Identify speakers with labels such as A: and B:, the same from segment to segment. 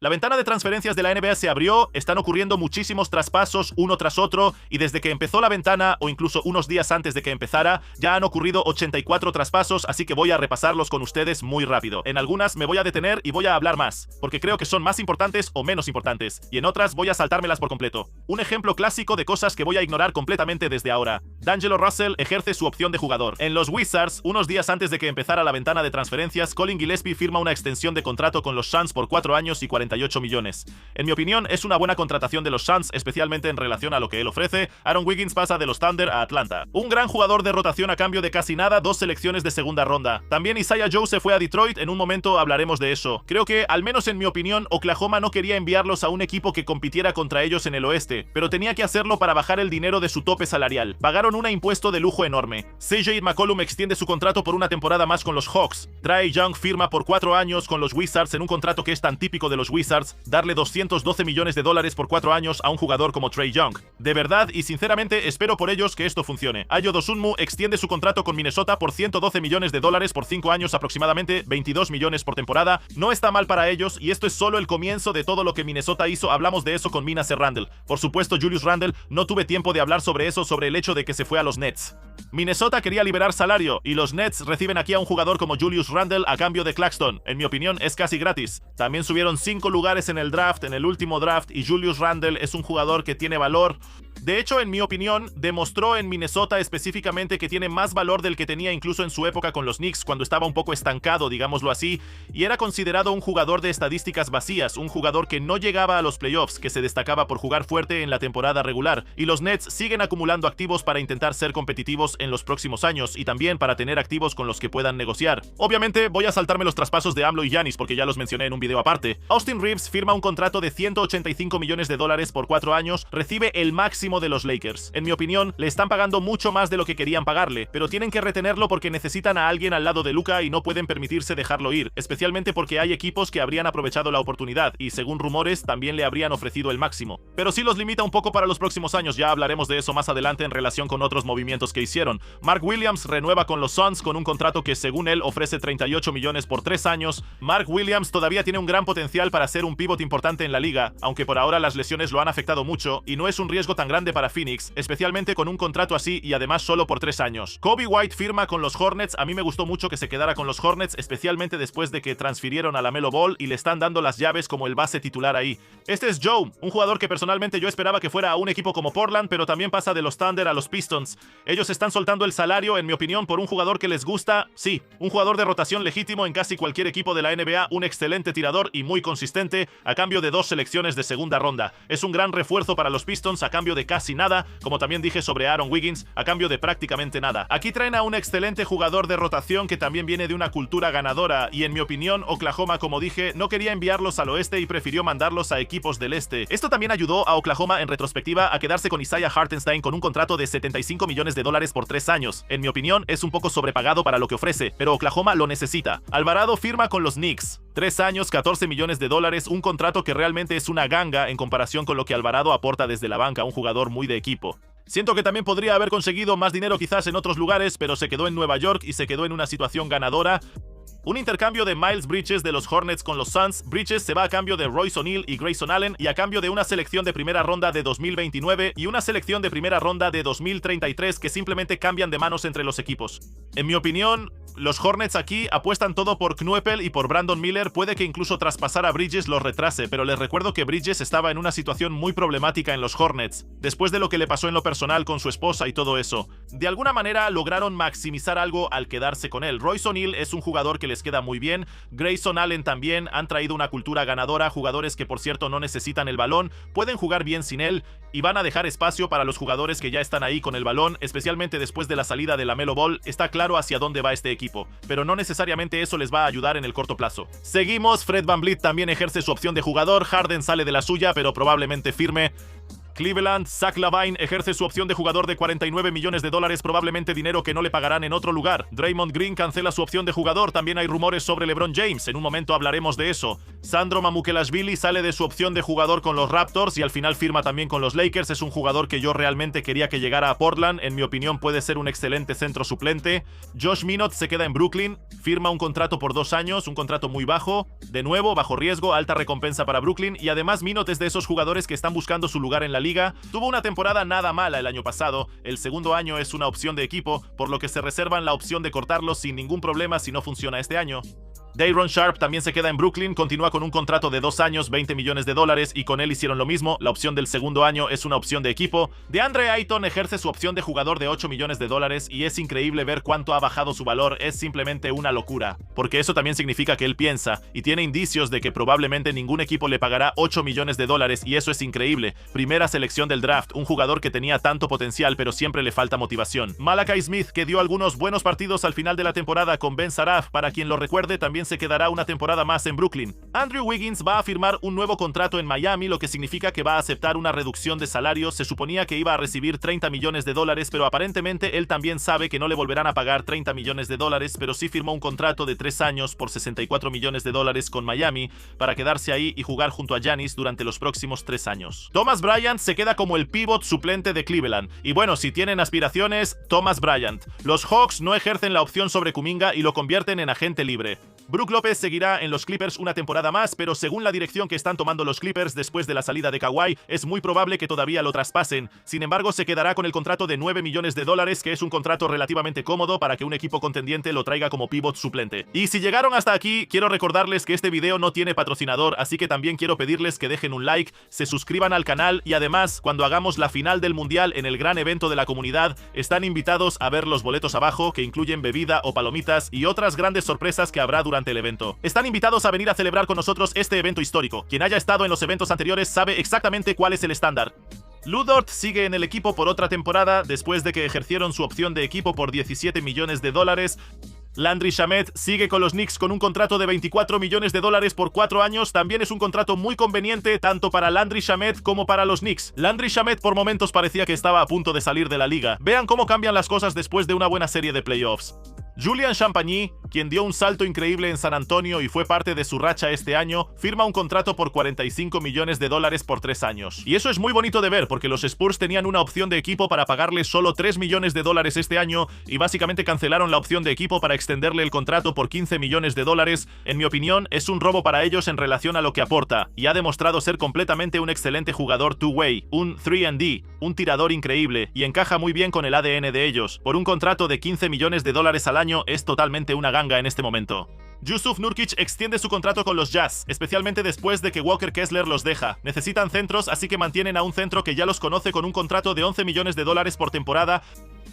A: La ventana de transferencias de la NBA se abrió, están ocurriendo muchísimos traspasos uno tras otro y desde que empezó la ventana o incluso unos días antes de que empezara ya han ocurrido 84 traspasos, así que voy a repasarlos con ustedes muy rápido. En algunas me voy a detener y voy a hablar más, porque creo que son más importantes o menos importantes, y en otras voy a saltármelas por completo. Un ejemplo clásico de cosas que voy a ignorar completamente desde ahora. D'Angelo Russell ejerce su opción de jugador. En los Wizards, unos días antes de que empezara la ventana de transferencias, Colin Gillespie firma una extensión de contrato con los Suns por 4 años y 48 millones. En mi opinión, es una buena contratación de los Suns, especialmente en relación a lo que él ofrece. Aaron Wiggins pasa de los Thunder a Atlanta. Un gran jugador de rotación a cambio de casi nada, 2 selecciones de segunda ronda. También Isaiah Joe se fue a Detroit, en un momento hablaremos de eso. Creo que, al menos en mi opinión, Oklahoma no quería enviarlos a un equipo que compitiera contra ellos en el oeste, pero tenía que hacerlo para bajar el dinero de su tope salarial. Pagaron un impuesto de lujo enorme. CJ McCollum extiende su contrato por una temporada más con los Hawks. Trae Young firma por 4 años con los Wizards en un contrato que es tan típico de los Wizards, darle 212 millones de dólares por 4 años a un jugador como Trae Young. De verdad y sinceramente espero por ellos que esto funcione. Ayo Dosunmu extiende su contrato con Minnesota por 112 millones de dólares por 5 años, aproximadamente 22 millones por temporada. No está mal para ellos y esto es solo el comienzo de todo lo que Minnesota hizo. Hablamos de eso con Minas Randle. Por supuesto, Julius Randle, no tuve tiempo de hablar sobre eso, sobre el hecho de que se fue a los Nets. Minnesota quería liberar salario y los Nets reciben aquí a un jugador como Julius Randle a cambio de Claxton. En mi opinión es casi gratis. También subieron 5 lugares en el draft, en el último draft, y Julius Randle es un jugador que tiene valor. De hecho, en mi opinión, demostró en Minnesota específicamente que tiene más valor del que tenía incluso en su época con los Knicks, cuando estaba un poco estancado, digámoslo así, y era considerado un jugador de estadísticas vacías, un jugador que no llegaba a los playoffs, que se destacaba por jugar fuerte en la temporada regular, y los Nets siguen acumulando activos para intentar ser competitivos en los próximos años, y también para tener activos con los que puedan negociar. Obviamente, voy a saltarme los traspasos de AMLO y Giannis, porque ya los mencioné en un video aparte. Austin Reeves firma un contrato de 185 millones de dólares por 4 años, recibe el máximo de los Lakers. En mi opinión, le están pagando mucho más de lo que querían pagarle, pero tienen que retenerlo porque necesitan a alguien al lado de Luka y no pueden permitirse dejarlo ir, especialmente porque hay equipos que habrían aprovechado la oportunidad y, según rumores, también le habrían ofrecido el máximo. Pero sí los limita un poco para los próximos años, ya hablaremos de eso más adelante en relación con otros movimientos que hicieron. Mark Williams renueva con los Suns con un contrato que, según él, ofrece 38 millones por 3 años. Mark Williams todavía tiene un gran potencial para ser un pívot importante en la liga, aunque por ahora las lesiones lo han afectado mucho y no es un riesgo tan grande para Phoenix, especialmente con un contrato así y además solo por 3 años. Kobe White firma con los Hornets. A mí me gustó mucho que se quedara con los Hornets, especialmente después de que transfirieron a LaMelo Ball y le están dando las llaves como el base titular ahí. Este es Joe, un jugador que personalmente yo esperaba que fuera a un equipo como Portland, pero también pasa de los Thunder a los Pistons. Ellos están soltando el salario, en mi opinión, por un jugador que les gusta. Sí, un jugador de rotación legítimo en casi cualquier equipo de la NBA, un excelente tirador y muy consistente, a cambio de 2 selecciones de segunda ronda. Es un gran refuerzo para los Pistons a cambio de casi nada, como también dije sobre Aaron Wiggins, a cambio de prácticamente nada. Aquí traen a un excelente jugador de rotación que también viene de una cultura ganadora y, en mi opinión, Oklahoma, como dije, no quería enviarlos al oeste y prefirió mandarlos a equipos del este. Esto también ayudó a Oklahoma en retrospectiva a quedarse con Isaiah Hartenstein con un contrato de 75 millones de dólares por 3 años. En mi opinión, es un poco sobrepagado para lo que ofrece, pero Oklahoma lo necesita. Alvarado firma con los Knicks. 3 años, 14 millones de dólares, un contrato que realmente es una ganga en comparación con lo que Alvarado aporta desde la banca, un jugador muy de equipo. Siento que también podría haber conseguido más dinero quizás en otros lugares, pero se quedó en Nueva York y se quedó en una situación ganadora. Un intercambio de Miles Bridges de los Hornets con los Suns. Bridges se va a cambio de Royce O'Neal y Grayson Allen y a cambio de una selección de primera ronda de 2029 y una selección de primera ronda de 2033 que simplemente cambian de manos entre los equipos. En mi opinión, los Hornets aquí apuestan todo por Knueppel y por Brandon Miller. Puede que incluso traspasar a Bridges los retrase, pero les recuerdo que Bridges estaba en una situación muy problemática en los Hornets, después de lo que le pasó en lo personal con su esposa y todo eso. De alguna manera lograron maximizar algo al quedarse con él. Royce O'Neal es un jugador que les queda muy bien, Grayson Allen también. Han traído una cultura ganadora, jugadores que por cierto no necesitan el balón, pueden jugar bien sin él y van a dejar espacio para los jugadores que ya están ahí con el balón, especialmente después de la salida de LaMelo Ball. Está claro hacia dónde va este equipo, pero no necesariamente eso les va a ayudar en el corto plazo. Seguimos, Fred VanVleet también ejerce su opción de jugador, Harden sale de la suya, pero probablemente firme. Cleveland, Zach LaVine ejerce su opción de jugador de 49 millones de dólares, probablemente dinero que no le pagarán en otro lugar. Draymond Green cancela su opción de jugador, también hay rumores sobre LeBron James, en un momento hablaremos de eso. Sandro Mamukelashvili sale de su opción de jugador con los Raptors y al final firma también con los Lakers, es un jugador que yo realmente quería que llegara a Portland, en mi opinión puede ser un excelente centro suplente. Josh Minott se queda en Brooklyn, firma un contrato por 2 años, un contrato muy bajo, de nuevo bajo riesgo, alta recompensa para Brooklyn y además Minott es de esos jugadores que están buscando su lugar en la liga. Tuvo una temporada nada mala el año pasado, el segundo año es una opción de equipo, por lo que se reservan la opción de cortarlo sin ningún problema si no funciona este año. Day'Ron Sharpe también se queda en Brooklyn, continúa con un contrato de 2 años, 20 millones de dólares y con él hicieron lo mismo, la opción del segundo año es una opción de equipo. DeAndre Ayton ejerce su opción de jugador de 8 millones de dólares y es increíble ver cuánto ha bajado su valor, es simplemente una locura, porque eso también significa que él piensa y tiene indicios de que probablemente ningún equipo le pagará 8 millones de dólares y eso es increíble. Primera selección del draft, un jugador que tenía tanto potencial pero siempre le falta motivación. Malachi Smith, que dio algunos buenos partidos al final de la temporada con Ben Saraf, para quien lo recuerde también se quedará una temporada más en Brooklyn. Andrew Wiggins va a firmar un nuevo contrato en Miami, lo que significa que va a aceptar una reducción de salario. Se suponía que iba a recibir 30 millones de dólares, pero aparentemente él también sabe que no le volverán a pagar 30 millones de dólares, pero sí firmó un contrato de 3 años por 64 millones de dólares con Miami para quedarse ahí y jugar junto a Giannis durante los próximos 3 años. Thomas Bryant se queda como el pívot suplente de Cleveland. Y bueno, si tienen aspiraciones, Thomas Bryant. Los Hawks no ejercen la opción sobre Kuminga y lo convierten en agente libre. Brook López seguirá en los Clippers una temporada más, pero según la dirección que están tomando los Clippers después de la salida de Kawhi, es muy probable que todavía lo traspasen. Sin embargo, se quedará con el contrato de 9 millones de dólares, que es un contrato relativamente cómodo para que un equipo contendiente lo traiga como pívot suplente. Y si llegaron hasta aquí, quiero recordarles que este video no tiene patrocinador, así que también quiero pedirles que dejen un like, se suscriban al canal y además, cuando hagamos la final del Mundial en el gran evento de la comunidad, están invitados a ver los boletos abajo, que incluyen bebida o palomitas y otras grandes sorpresas que habrá durante el evento. Están invitados a venir a celebrar con nosotros este evento histórico. Quien haya estado en los eventos anteriores sabe exactamente cuál es el estándar. Lu Dort sigue en el equipo por otra temporada después de que ejercieron su opción de equipo por 17 millones de dólares. Landry Shamet sigue con los Knicks con un contrato de 24 millones de dólares por 4 años. También es un contrato muy conveniente tanto para Landry Shamet como para los Knicks. Landry Shamet por momentos parecía que estaba a punto de salir de la liga. Vean cómo cambian las cosas después de una buena serie de playoffs. Julian Champagny, quien dio un salto increíble en San Antonio y fue parte de su racha este año, firma un contrato por 45 millones de dólares por 3 años. Y eso es muy bonito de ver porque los Spurs tenían una opción de equipo para pagarle solo 3 millones de dólares este año y básicamente cancelaron la opción de equipo para extenderle el contrato por 15 millones de dólares. En mi opinión, es un robo para ellos en relación a lo que aporta y ha demostrado ser completamente un excelente jugador two-way, un 3&D, un tirador increíble y encaja muy bien con el ADN de ellos. Por un contrato de 15 millones de dólares al año es totalmente una ganga en este momento. Jusuf Nurkic extiende su contrato con los Jazz, especialmente después de que Walker Kessler los deja. Necesitan centros, así que mantienen a un centro que ya los conoce con un contrato de 11 millones de dólares por temporada.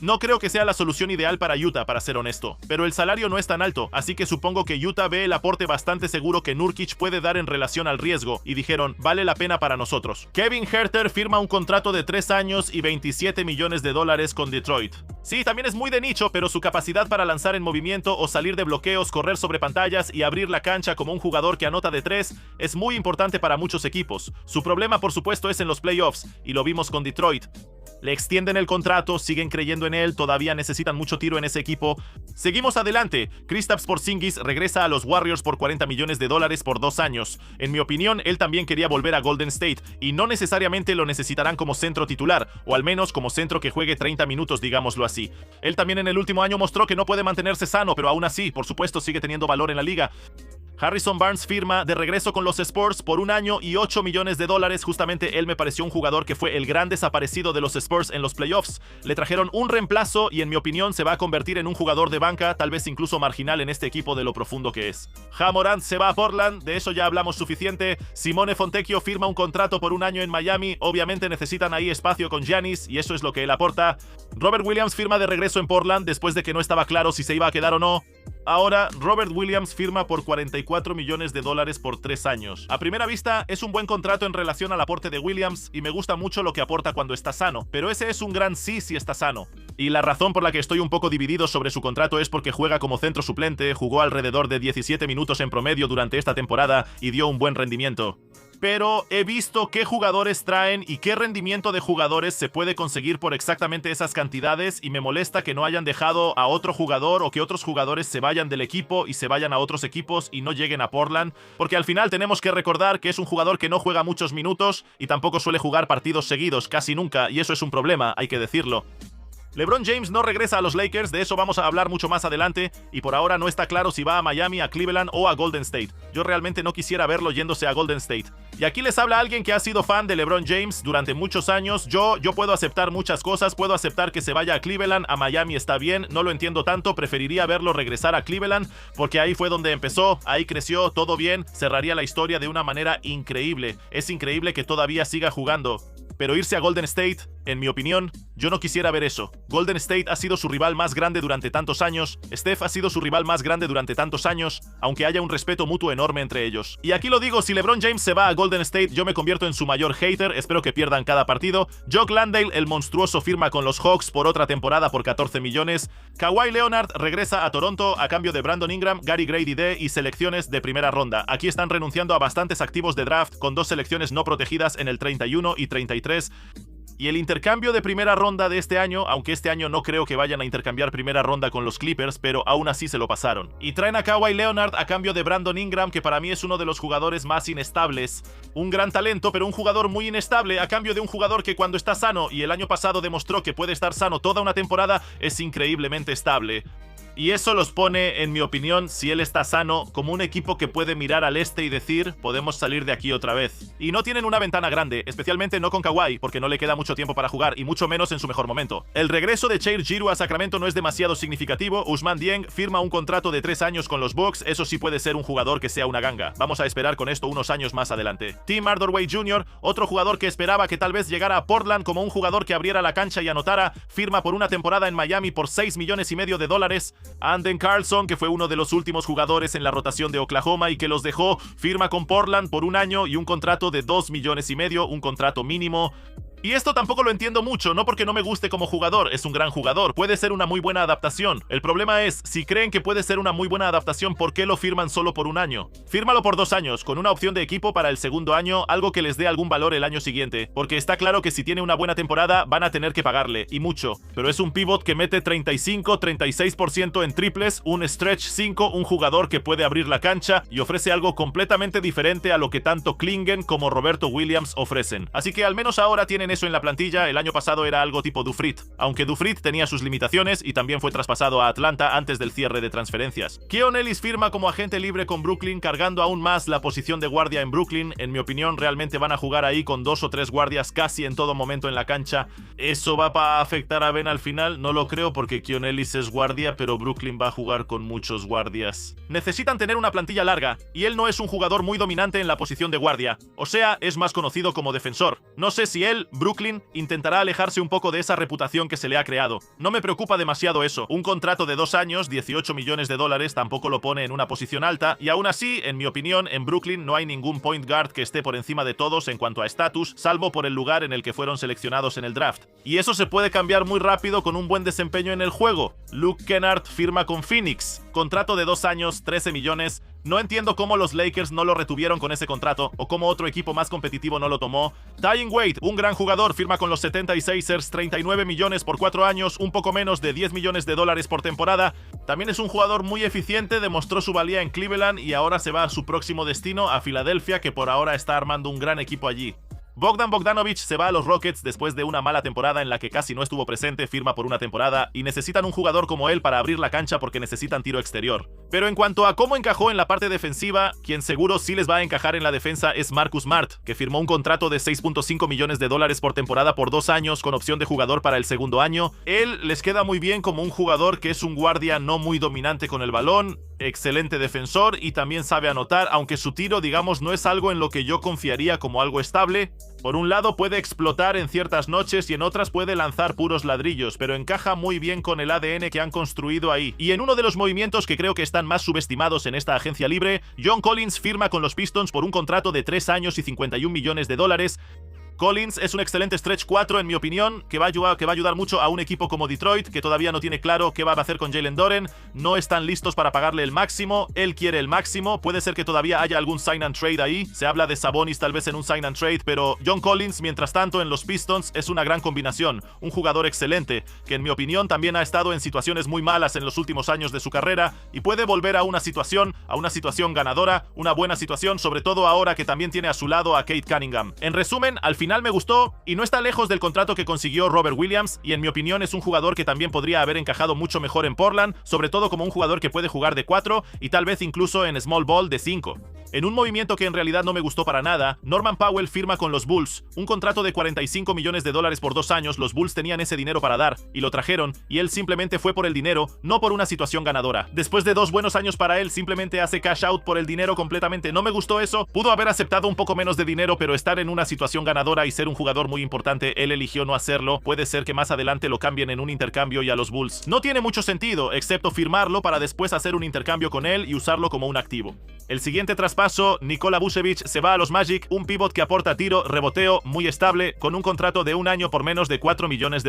A: No creo que sea la solución ideal para Utah, para ser honesto, pero el salario no es tan alto, así que supongo que Utah ve el aporte bastante seguro que Nurkic puede dar en relación al riesgo, y dijeron, vale la pena para nosotros. Kevin Huerter firma un contrato de 3 años y 27 millones de dólares con Detroit. Sí, también es muy de nicho, pero su capacidad para lanzar en movimiento o salir de bloqueos, correr sobre pantallas y abrir la cancha como un jugador que anota de 3 es muy importante para muchos equipos. Su problema, por supuesto, es en los playoffs, y lo vimos con Detroit. Le extienden el contrato, siguen creyendo en él, todavía necesitan mucho tiro en ese equipo. Seguimos adelante. Kristaps Porzingis regresa a los Warriors por 40 millones de dólares por 2 años. En mi opinión, él también quería volver a Golden State y no necesariamente lo necesitarán como centro titular, o al menos como centro que juegue 30 minutos, digámoslo así. Él también en el último año mostró que no puede mantenerse sano, pero aún así, por supuesto, sigue teniendo valor en la liga. Harrison Barnes firma de regreso con los Spurs por 1 año y 8 millones de dólares. Justamente él me pareció un jugador que fue el gran desaparecido de los Spurs en los playoffs. Le trajeron un reemplazo y en mi opinión se va a convertir en un jugador de banca, tal vez incluso marginal en este equipo de lo profundo que es. Ja Morant se va a Portland, de eso ya hablamos suficiente. Simone Fontecchio firma un contrato por 1 año en Miami. Obviamente necesitan ahí espacio con Giannis y eso es lo que él aporta. Robert Williams firma de regreso en Portland después de que no estaba claro si se iba a quedar o no. Ahora, Robert Williams firma por 44 millones de dólares por 3 años. A primera vista, es un buen contrato en relación al aporte de Williams y me gusta mucho lo que aporta cuando está sano, pero ese es un gran sí si está sano. Y la razón por la que estoy un poco dividido sobre su contrato es porque juega como centro suplente, jugó alrededor de 17 minutos en promedio durante esta temporada y dio un buen rendimiento. pero he visto qué jugadores traen y qué rendimiento de jugadores se puede conseguir por exactamente esas cantidades, y me molesta que no hayan dejado a otro jugador o que otros jugadores se vayan del equipo y se vayan a otros equipos y no lleguen a Portland, porque al final tenemos que recordar que es un jugador que no juega muchos minutos y tampoco suele jugar partidos seguidos, casi nunca, y eso es un problema, hay que decirlo. LeBron James no regresa a los Lakers, de eso vamos a hablar mucho más adelante, y por ahora no está claro si va a Miami, a Cleveland o a Golden State. Yo realmente no quisiera verlo yéndose a Golden State. Y aquí les habla alguien que ha sido fan de LeBron James durante muchos años. Yo puedo aceptar muchas cosas, puedo aceptar que se vaya a Cleveland, a Miami está bien, no lo entiendo tanto, preferiría verlo regresar a Cleveland, porque ahí fue donde empezó, ahí creció, todo bien, cerraría la historia de una manera increíble. Es increíble que todavía siga jugando. Pero irse a Golden State, en mi opinión, yo no quisiera ver eso. Golden State ha sido su rival más grande durante tantos años, Steph ha sido su rival más grande durante tantos años, aunque haya un respeto mutuo enorme entre ellos. Y aquí lo digo, si LeBron James se va a Golden State, yo me convierto en su mayor hater, espero que pierdan cada partido. Jock Landale, el monstruoso, firma con los Hawks por otra temporada por 14 millones. Kawhi Leonard regresa a Toronto a cambio de Brandon Ingram, Gary Grady D y selecciones de primera ronda. Aquí están renunciando a bastantes activos de draft, con 2 selecciones no protegidas en el 31 y 33. Y el intercambio de primera ronda de este año, aunque este año no creo que vayan a intercambiar primera ronda con los Clippers, pero aún así se lo pasaron. Y traen a Kawhi Leonard a cambio de Brandon Ingram, que para mí es uno de los jugadores más inestables. Un gran talento, pero un jugador muy inestable, a cambio de un jugador que cuando está sano, y el año pasado demostró que puede estar sano toda una temporada, es increíblemente estable. Y eso los pone, en mi opinión, si él está sano, como un equipo que puede mirar al este y decir, podemos salir de aquí otra vez. Y no tienen una ventana grande, especialmente no con Kawhi, porque no le queda mucho tiempo para jugar, y mucho menos en su mejor momento. El regreso de Chair Giroux a Sacramento no es demasiado significativo. Ousmane Dieng firma un contrato de 3 años con los Bucks, eso sí puede ser un jugador que sea una ganga. Vamos a esperar con esto unos años más adelante. Tim Hardaway Jr., otro jugador que esperaba que tal vez llegara a Portland como un jugador que abriera la cancha y anotara, firma por una temporada en Miami por $6,5 millones. Anden Carlson, que fue uno de los últimos jugadores en la rotación de Oklahoma y que los dejó, firma con Portland por 1 año y un contrato de $2,5 millones, un contrato mínimo. Y esto tampoco lo entiendo mucho, no porque no me guste como jugador, es un gran jugador, puede ser una muy buena adaptación. El problema es, si creen que puede ser una muy buena adaptación, ¿por qué lo firman solo por 1 año? Fírmalo por 2 años, con una opción de equipo para el segundo año, algo que les dé algún valor el año siguiente, porque está claro que si tiene una buena temporada, van a tener que pagarle, y mucho. Pero es un pivot que mete 35-36% en triples, un stretch 5, un jugador que puede abrir la cancha, y ofrece algo completamente diferente a lo que tanto Klingen como Roberto Williams ofrecen. Así que al menos ahora tienen eso en la plantilla. El año pasado era algo tipo Dufrit, aunque Dufrit tenía sus limitaciones y también fue traspasado a Atlanta antes del cierre de transferencias. Keon Ellis firma como agente libre con Brooklyn, cargando aún más la posición de guardia en Brooklyn. En mi opinión, realmente van a jugar ahí con 2 o 3 guardias casi en todo momento en la cancha. ¿Eso va a afectar a Ben al final? No lo creo, porque Keon Ellis es guardia, pero Brooklyn va a jugar con muchos guardias. Necesitan tener una plantilla larga, y él no es un jugador muy dominante en la posición de guardia. O sea, es más conocido como defensor. No sé si él, Brooklyn, intentará alejarse un poco de esa reputación que se le ha creado. No me preocupa demasiado eso. Un contrato de 2 años, $18 millones, tampoco lo pone en una posición alta, y aún así, en mi opinión, en Brooklyn no hay ningún point guard que esté por encima de todos en cuanto a estatus, salvo por el lugar en el que fueron seleccionados en el draft. Y eso se puede cambiar muy rápido con un buen desempeño en el juego. Luke Kennard firma con Phoenix. Contrato de 2 años, 13 millones. No entiendo cómo los Lakers no lo retuvieron con ese contrato, o cómo otro equipo más competitivo no lo tomó. Dwyane Wade, un gran jugador, firma con los 76ers, 39 millones por 4 años, un poco menos de $10 millones por temporada. También es un jugador muy eficiente, demostró su valía en Cleveland y ahora se va a su próximo destino, a Filadelfia, que por ahora está armando un gran equipo allí. Bogdan Bogdanovic se va a los Rockets después de una mala temporada en la que casi no estuvo presente, firma por 1 temporada, y necesitan un jugador como él para abrir la cancha porque necesitan tiro exterior. Pero en cuanto a cómo encajó en la parte defensiva, quien seguro sí les va a encajar en la defensa es Marcus Smart, que firmó un contrato de $6,5 millones por temporada por 2 años con opción de jugador para el segundo año. Él les queda muy bien como un jugador que es un guardia no muy dominante con el balón, excelente defensor y también sabe anotar, aunque su tiro, digamos, no es algo en lo que yo confiaría como algo estable. Por un lado puede explotar en ciertas noches y en otras puede lanzar puros ladrillos, pero encaja muy bien con el ADN que han construido ahí. Y en uno de los movimientos que creo que están más subestimados en esta agencia libre, John Collins firma con los Pistons por un contrato de 3 años y $51 millones. Collins es un excelente stretch 4 en mi opinión, que va a ayudar mucho a un equipo como Detroit, que todavía no tiene claro qué va a hacer con Jalen Duren, no están listos para pagarle el máximo, él quiere el máximo, puede ser que todavía haya algún sign and trade ahí, se habla de Sabonis tal vez en un sign and trade, pero John Collins, mientras tanto en los Pistons, es una gran combinación, un jugador excelente, que en mi opinión también ha estado en situaciones muy malas en los últimos años de su carrera, y puede volver a una situación ganadora, una buena situación, sobre todo ahora que también tiene a su lado a Cade Cunningham. En resumen, al final me gustó y no está lejos del contrato que consiguió Robert Williams y en mi opinión es un jugador que también podría haber encajado mucho mejor en Portland, sobre todo como un jugador que puede jugar de 4 y tal vez incluso en small ball de 5. En un movimiento que en realidad no me gustó para nada, Norman Powell firma con los Bulls, un contrato de $45 millones por 2 años. Los Bulls tenían ese dinero para dar y lo trajeron y él simplemente fue por el dinero, no por una situación ganadora. Después de 2 buenos años para él, simplemente hace cash out por el dinero completamente. No me gustó eso, pudo haber aceptado un poco menos de dinero, pero estar en una situación ganadora y ser un jugador muy importante, él eligió no hacerlo. Puede ser que más adelante lo cambien en un intercambio y a los Bulls no tiene mucho sentido, excepto firmarlo para después hacer un intercambio con él y usarlo como un activo. El siguiente traspaso, Nikola Vucevic se va a los Magic, un pivot que aporta tiro, reboteo, muy estable, con un contrato de 1 año por menos de $4 millones.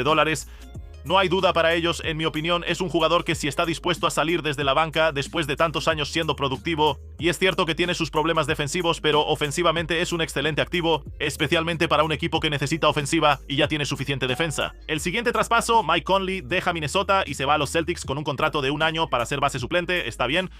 A: No hay duda para ellos, en mi opinión, es un jugador que si está dispuesto a salir desde la banca después de tantos años siendo productivo, y es cierto que tiene sus problemas defensivos, pero ofensivamente es un excelente activo, especialmente para un equipo que necesita ofensiva y ya tiene suficiente defensa. El siguiente traspaso, Mike Conley deja Minnesota y se va a los Celtics con un contrato de 1 año para ser base suplente, está bien.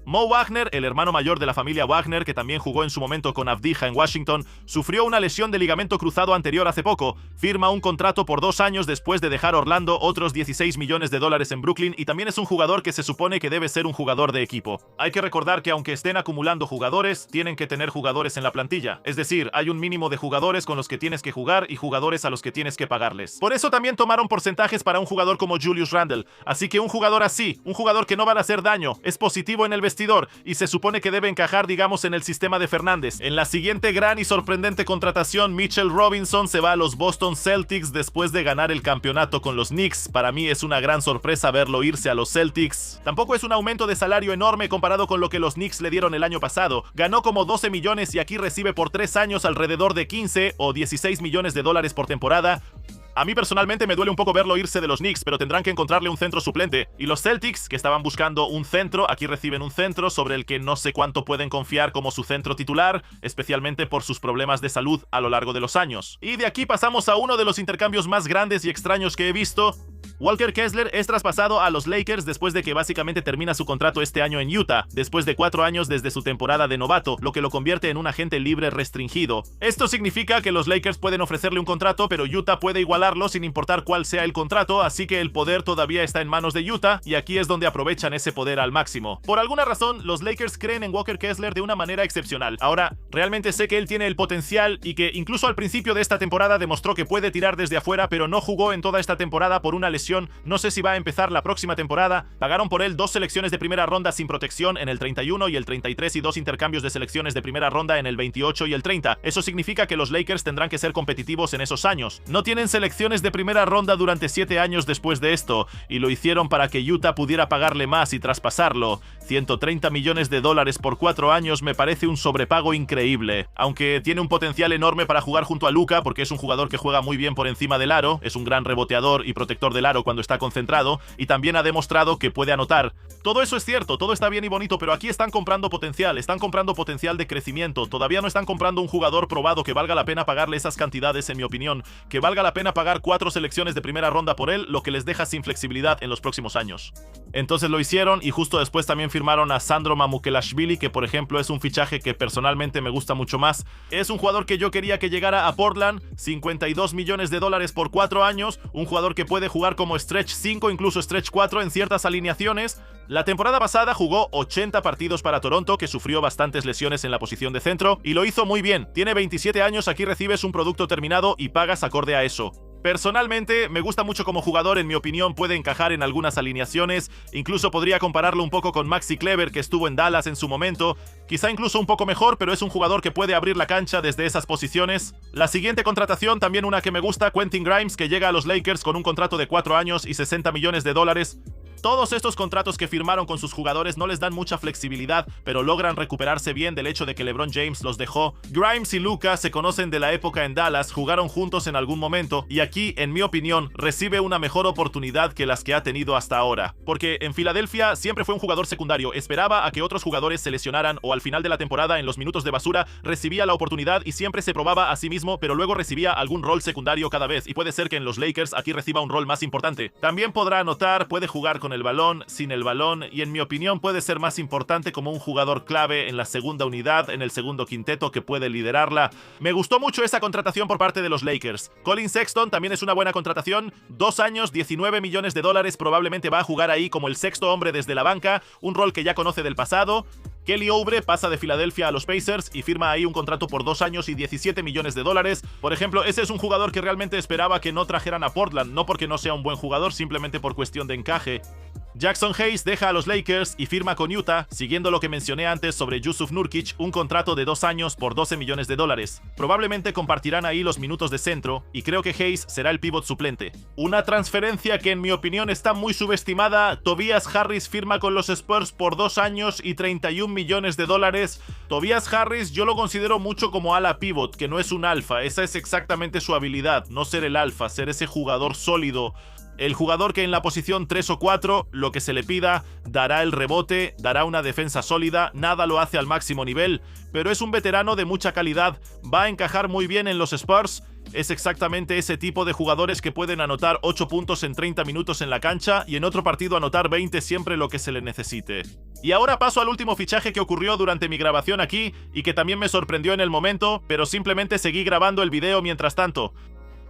A: Mo Wagner, el hermano mayor de la familia Wagner, que también jugó en su momento con Avdija en Washington, sufrió una lesión de ligamento cruzado anterior hace poco. Firma un contrato por 2 años después de dejar Orlando, otros $16 millones en Brooklyn, y también es un jugador que se supone que debe ser un jugador de equipo. Hay que recordar que aunque estén acumulando jugadores, tienen que tener jugadores en la plantilla. Es decir, hay un mínimo de jugadores con los que tienes que jugar y jugadores a los que tienes que pagarles. Por eso también tomaron porcentajes para un jugador como Julius Randle. Así que un jugador así, un jugador que no va a hacer daño, es positivo en el vestidor y se supone que debe encajar, digamos, en el sistema de Fernández. En la siguiente gran y sorprendente contratación, Mitchell Robinson se va a los Boston Celtics después de ganar el campeonato con los Knicks. Para mí es una gran sorpresa verlo irse a los Celtics. Tampoco es un aumento de salario enorme comparado con lo que los Knicks le dieron el año pasado. Ganó como 12 millones y aquí recibe por 3 años alrededor de 15 o $16 millones por temporada. A mí personalmente me duele un poco verlo irse de los Knicks, pero tendrán que encontrarle un centro suplente. Y los Celtics, que estaban buscando un centro, aquí reciben un centro sobre el que no sé cuánto pueden confiar como su centro titular, especialmente por sus problemas de salud a lo largo de los años. Y de aquí pasamos a uno de los intercambios más grandes y extraños que he visto. Walker Kessler es traspasado a los Lakers después de que básicamente termina su contrato este año en Utah, después de 4 años desde su temporada de novato, lo que lo convierte en un agente libre restringido. Esto significa que los Lakers pueden ofrecerle un contrato, pero Utah puede igualarlo sin importar cuál sea el contrato, así que el poder todavía está en manos de Utah, y aquí es donde aprovechan ese poder al máximo. Por alguna razón, los Lakers creen en Walker Kessler de una manera excepcional. Ahora, realmente sé que él tiene el potencial y que incluso al principio de esta temporada demostró que puede tirar desde afuera, pero no jugó en toda esta temporada por una lesión. No sé si va a empezar la próxima temporada. Pagaron por él 2 selecciones de primera ronda sin protección en el 31 y el 33 y 2 intercambios de selecciones de primera ronda en el 28 y el 30. Eso significa que los Lakers tendrán que ser competitivos en esos años. No tienen selecciones de primera ronda durante 7 años después de esto, y lo hicieron para que Utah pudiera pagarle más y traspasarlo. $130 millones por 4 años me parece un sobrepago increíble. Aunque tiene un potencial enorme para jugar junto a Luka, porque es un jugador que juega muy bien por encima del aro, es un gran reboteador y protector del aro cuando está concentrado, y también ha demostrado que puede anotar. Todo eso es cierto, todo está bien y bonito, pero aquí están comprando potencial de crecimiento. Todavía no están comprando un jugador probado que valga la pena pagarle esas cantidades, en mi opinión, que valga la pena pagar 4 selecciones de primera ronda por él, lo que les deja sin flexibilidad en los próximos años. Entonces lo hicieron, y justo después también firmaron a Sandro Mamukelashvili, que por ejemplo es un fichaje que personalmente me gusta mucho más. Es un jugador que yo quería que llegara a Portland, $52 millones por 4 años, un jugador que puede jugar como stretch 5, incluso stretch 4 en ciertas alineaciones. La temporada pasada jugó 80 partidos para Toronto, que sufrió bastantes lesiones en la posición de centro, y lo hizo muy bien. Tiene 27 años, aquí recibes un producto terminado y pagas acorde a eso. Personalmente, me gusta mucho como jugador, en mi opinión puede encajar en algunas alineaciones, incluso podría compararlo un poco con Maxi Kleber, que estuvo en Dallas en su momento, quizá incluso un poco mejor, pero es un jugador que puede abrir la cancha desde esas posiciones. La siguiente contratación, también una que me gusta, Quentin Grimes, que llega a los Lakers con un contrato de 4 años y $60 millones. Todos estos contratos que firmaron con sus jugadores no les dan mucha flexibilidad, pero logran recuperarse bien del hecho de que LeBron James los dejó. Grimes y Luka se conocen de la época en Dallas, jugaron juntos en algún momento, y aquí, en mi opinión, recibe una mejor oportunidad que las que ha tenido hasta ahora. Porque en Filadelfia siempre fue un jugador secundario, esperaba a que otros jugadores se lesionaran o al final de la temporada, en los minutos de basura, recibía la oportunidad y siempre se probaba a sí mismo, pero luego recibía algún rol secundario cada vez, y puede ser que en los Lakers aquí reciba un rol más importante. También podrá anotar, puede jugar con el balón, sin el balón, y en mi opinión puede ser más importante como un jugador clave en la segunda unidad, en el segundo quinteto que puede liderarla. Me gustó mucho esa contratación por parte de los Lakers. Colin Sexton también es una buena contratación, 2 años, 19 millones de dólares, probablemente va a jugar ahí como el sexto hombre desde la banca, un rol que ya conoce del pasado. Kelly Oubre pasa de Filadelfia a los Pacers y firma ahí un contrato por 2 años y 17 millones de dólares. Por ejemplo, ese es un jugador que realmente esperaba que no trajeran a Portland, no porque no sea un buen jugador, simplemente por cuestión de encaje. Jackson Hayes deja a los Lakers y firma con Utah, siguiendo lo que mencioné antes sobre Jusuf Nurkic, un contrato de 2 años por 12 millones de dólares. Probablemente compartirán ahí los minutos de centro, y creo que Hayes será el pívot suplente. Una transferencia que en mi opinión está muy subestimada. Tobias Harris firma con los Spurs por 2 años y 31 millones de dólares. Tobias Harris yo lo considero mucho como ala pívot, que no es un alfa, esa es exactamente su habilidad, no ser el alfa, ser ese jugador sólido. El jugador que en la posición 3 o 4, lo que se le pida, dará el rebote, dará una defensa sólida, nada lo hace al máximo nivel, pero es un veterano de mucha calidad, va a encajar muy bien en los Spurs. Es exactamente ese tipo de jugadores que pueden anotar 8 puntos en 30 minutos en la cancha y en otro partido anotar 20 siempre lo que se le necesite. Y ahora paso al último fichaje que ocurrió durante mi grabación aquí y que también me sorprendió en el momento, pero simplemente seguí grabando el video mientras tanto.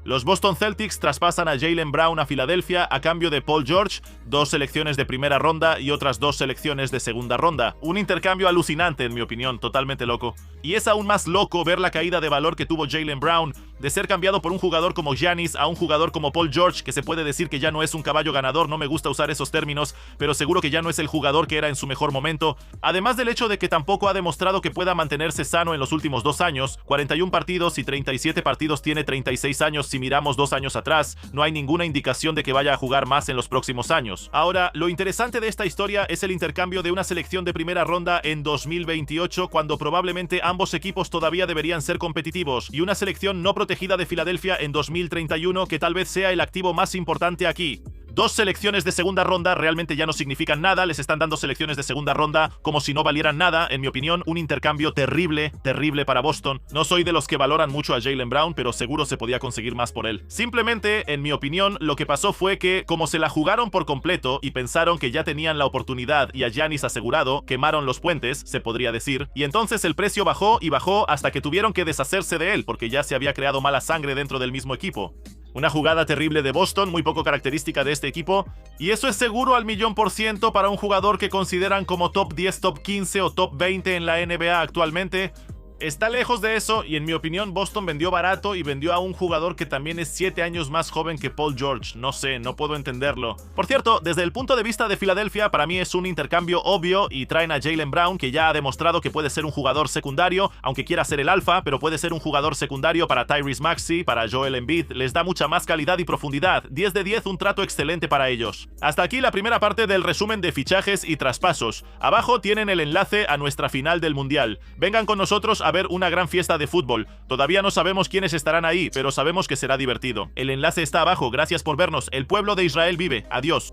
A: Los Boston Celtics traspasan a Jaylen Brown a Filadelfia a cambio de Paul George, 2 selecciones de primera ronda y otras 2 selecciones de segunda ronda. Un intercambio alucinante en mi opinión, totalmente loco. Y es aún más loco ver la caída de valor que tuvo Jaylen Brown, de ser cambiado por un jugador como Giannis a un jugador como Paul George, que se puede decir que ya no es un caballo ganador, no me gusta usar esos términos, pero seguro que ya no es el jugador que era en su mejor momento. Además del hecho de que tampoco ha demostrado que pueda mantenerse sano en los últimos 2 años, 41 partidos y 37 partidos, tiene 36 años. Si miramos 2 años atrás, no hay ninguna indicación de que vaya a jugar más en los próximos años. Ahora, lo interesante de esta historia es el intercambio de una selección de primera ronda en 2028, cuando probablemente ambos equipos todavía deberían ser competitivos, y una selección no protegida de Filadelfia en 2031, que tal vez sea el activo más importante aquí. 2 selecciones de segunda ronda realmente ya no significan nada, les están dando selecciones de segunda ronda como si no valieran nada. En mi opinión, un intercambio terrible, terrible para Boston. No soy de los que valoran mucho a Jaylen Brown, pero seguro se podía conseguir más por él. Simplemente, en mi opinión, lo que pasó fue que, como se la jugaron por completo y pensaron que ya tenían la oportunidad y a Giannis asegurado, quemaron los puentes, se podría decir, y entonces el precio bajó y bajó hasta que tuvieron que deshacerse de él, porque ya se había creado mala sangre dentro del mismo equipo. Una jugada terrible de Boston, muy poco característica de este equipo, y eso es seguro al 1.000.000% para un jugador que consideran como top 10, top 15 o top 20 en la NBA actualmente. Está lejos de eso, y en mi opinión Boston vendió barato y vendió a un jugador que también es 7 años más joven que Paul George. No sé, no puedo entenderlo. Por cierto, desde el punto de vista de Filadelfia, para mí es un intercambio obvio y traen a Jaylen Brown, que ya ha demostrado que puede ser un jugador secundario, aunque quiera ser el alfa, pero puede ser un jugador secundario para Tyrese Maxey, para Joel Embiid. Les da mucha más calidad y profundidad. 10 de 10, un trato excelente para ellos. Hasta aquí la primera parte del resumen de fichajes y traspasos. Abajo tienen el enlace a nuestra final del Mundial. Vengan con nosotros a ver una gran fiesta de fútbol. Todavía no sabemos quiénes estarán ahí, pero sabemos que será divertido. El enlace está abajo. Gracias por vernos. El pueblo de Israel vive. Adiós.